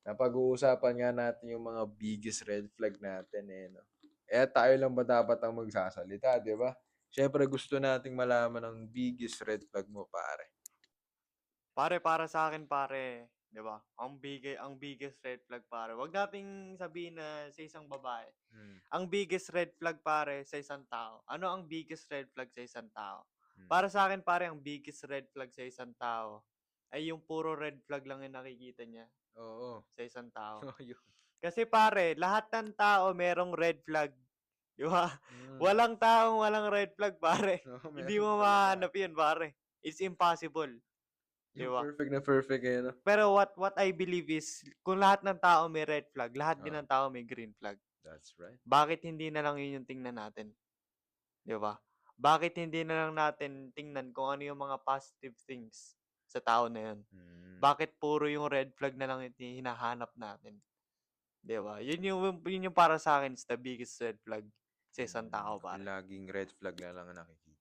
napag-uusapan nga natin yung mga biggest red flag natin eh, no? Eh, tayo lang ba dapat ang magsasalita, di ba? Siyempre, gusto nating malaman ang biggest red flag mo, pare. Pare, para sa akin pare, 'di ba? Ang biggest red flag pare. Wag nating sabihin na sa isang babae. Hmm. Ang biggest red flag pare sa isang tao. Ano ang biggest red flag sa isang tao? Hmm. Para sa akin pare, ang biggest red flag sa isang tao ay yung puro red flag lang yung nakikita niya Oo. sa isang tao. Oo, yun. Kasi pare, lahat ng tao merong red flag. Di ba? Hmm. Walang taong walang red flag, pare. Oo, Hindi meron mo talaga. mahanap yun, pare. It's impossible. Di Yung ba? perfect na perfect eh, no? Pero what I believe is, kung lahat ng tao may red flag, lahat din Ah, ng tao may green flag. that's right. Bakit hindi na lang yun yung tingnan natin? Di ba? Bakit hindi na lang natin tingnan kung ano yung mga positive things sa tao na yun? Hmm. Bakit puro yung red flag na lang yung hinahanap natin? 'Di ba? Yun yung para sa akin is the biggest red flag sa isang Hmm. tao, pare. Laging red flag na lang ang nakikita.